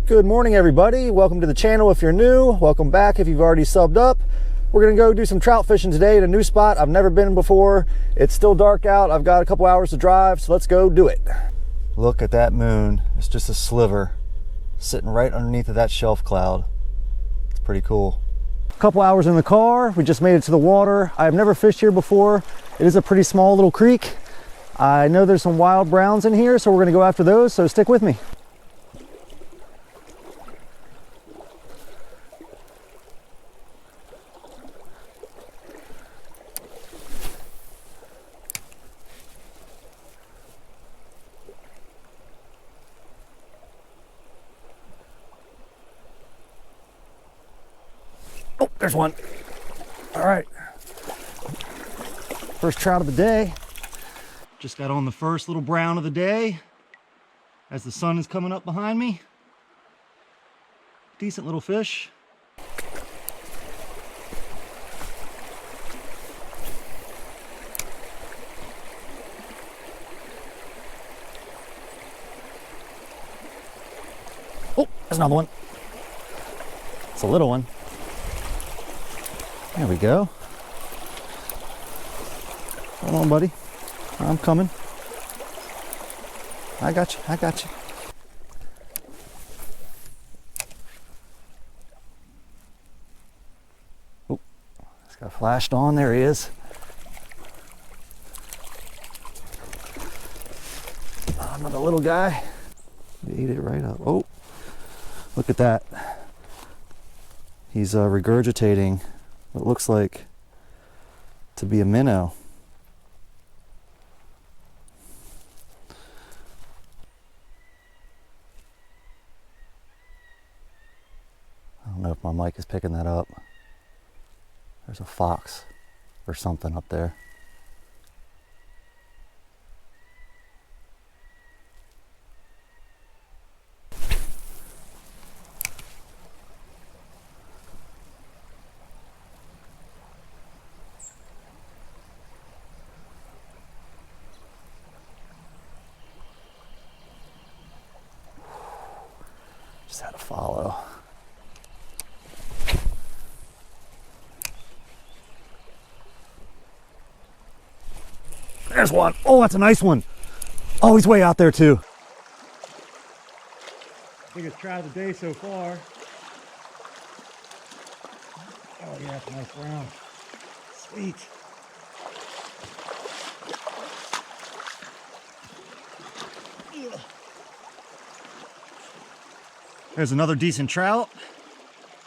Good morning, everybody. Welcome to the channel if you're new. Welcome back if you've already subbed up. We're gonna go do some trout fishing today at a new spot I've never been before. It's still dark out. I've got a couple hours to drive, so let's go do it. Look at that moon. It's just a sliver sitting right underneath of that shelf cloud. It's pretty cool. A couple hours in the car. We just made it to the water. I've never fished here before. It is a pretty small little creek. I know there's some wild browns in here, so we're gonna go after those, so stick with me. Oh, there's one. All right. First trout of the day. Just got on the first little brown of the day as the sun is coming up behind me. Decent little fish. Oh, there's another one. It's a little one. There we go. Hold on, buddy. I'm coming. I got you. I got you. Oh, it's got flashed on. There he is. Oh, another little guy. He ate it right up. Oh, look at that. He's regurgitating what looks like to be a minnow. I don't know if my mic is picking that up. There's a fox or something up there. Just had to follow. There's one. Oh, that's a nice one. Oh, he's way out there too. Biggest trout of the day so far. Oh yeah, that's a nice brown. Sweet. There's another decent trout.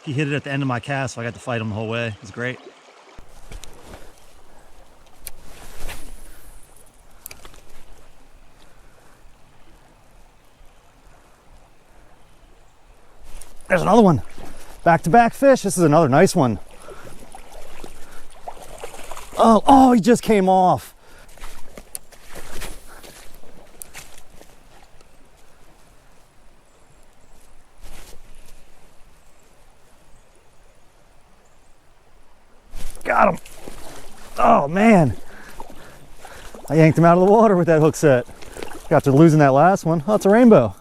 He hit it at the end of my cast, so I got to fight him the whole way. It was great. There's another one. Back-to-back fish. This is another nice one. Oh, he just came off. Got him. Oh man. I yanked him out of the water with that hook set. Got to losing that last one. Oh, it's a rainbow.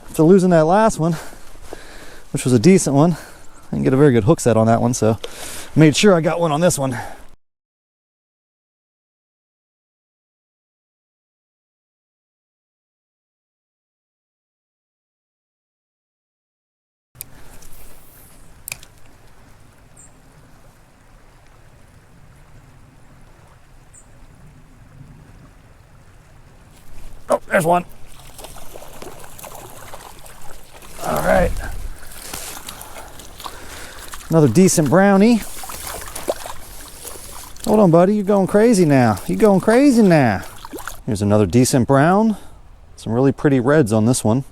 After losing that last one, which was a decent one, I didn't get a very good hook set on that one, so made sure I got one on this one. Oh, there's one. All right. Another decent brownie. Hold on, buddy. You're going crazy now. You're going crazy now. Here's another decent brown. Some really pretty reds on this one.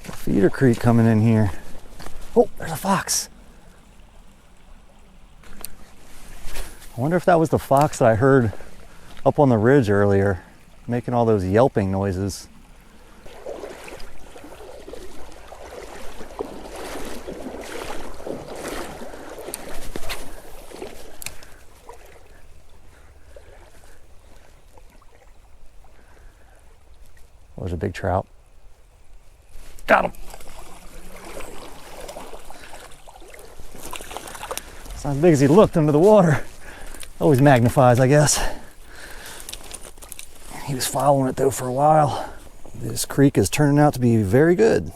Feeder creek coming in here. Oh, there's a fox. I wonder if that was the fox that I heard up on the ridge earlier, making all those yelping noises. Oh, there's a big trout. Got him. It's not as big as he looked under the water. Always magnifies, I guess. He was following it though for a while. This creek is turning out to be very good.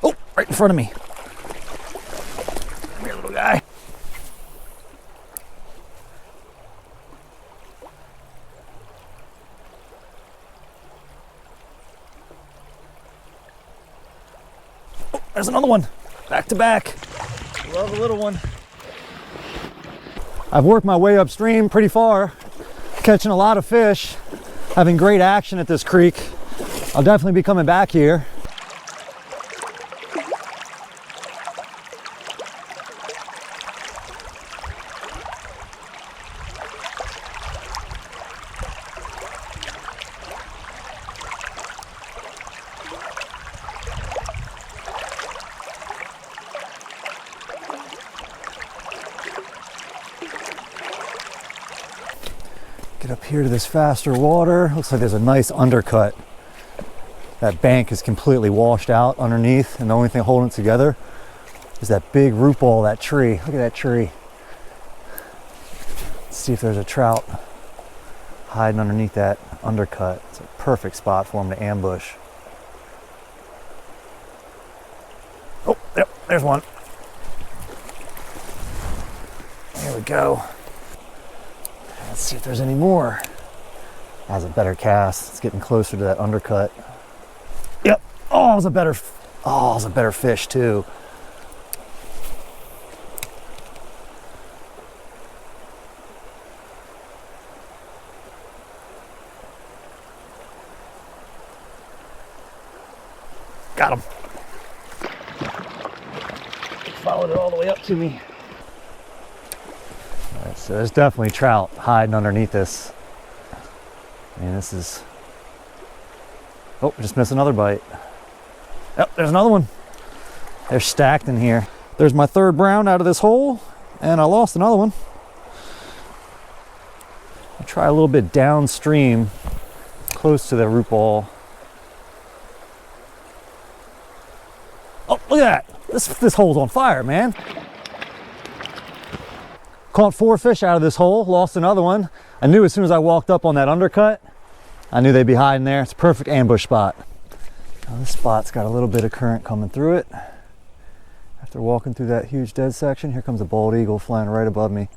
Oh, right in front of me. Come here, little guy. There's another one, back to back. Love a little one. I've worked my way upstream pretty far, catching a lot of fish, having great action at this creek. I'll definitely be coming back here. Get up here to this faster water. Looks like there's a nice undercut. That bank is completely washed out underneath, and the only thing holding it together is that big root ball, that tree. Look at that tree. Let's see if there's a trout hiding underneath that undercut. It's a perfect spot for him to ambush. Oh, yep, there's one. There we go. Let's see if there's any more. That's a better cast. It's getting closer to that undercut. Yep. Oh, it was a better fish too. Got him. Followed it all the way up to me. So there's definitely trout hiding underneath this. I mean, this is... Oh, just missed another bite. Yep, there's another one. They're stacked in here. There's my third brown out of this hole, and I lost another one. I'll try a little bit downstream, close to the root ball. Oh, look at that. This hole's on fire, man. Caught 4 fish out of this hole, lost another one. I knew as soon as I walked up on that undercut, I knew they'd be hiding there. It's a perfect ambush spot. Now this spot's got a little bit of current coming through it. After walking through that huge dead section, here comes a bald eagle flying right above me.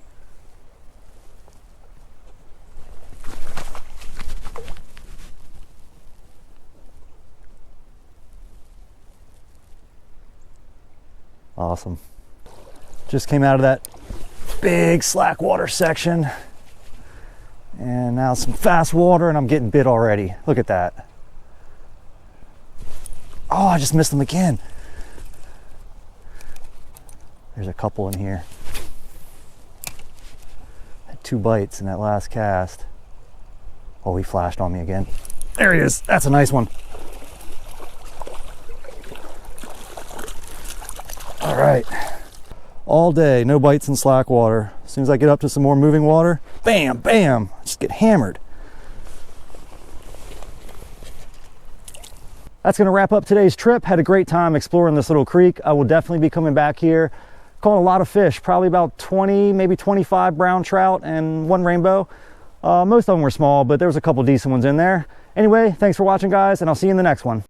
Awesome. Just came out of that big slack water section, and now some fast water, and I'm getting bit already. Look at that. Oh, I just missed them again. There's a couple in here. Had 2 bites in that last cast. Oh, he flashed on me again. There he is. That's a nice one. All right. All day, no bites in slack water. As soon as I get up to some more moving water, bam, bam, just get hammered. That's gonna wrap up today's trip. Had a great time exploring this little creek. I will definitely be coming back here. Caught a lot of fish, probably about 20, maybe 25 brown trout and 1 rainbow. Most of them were small, but there was a couple decent ones in there. Anyway, thanks for watching, guys, and I'll see you in the next one.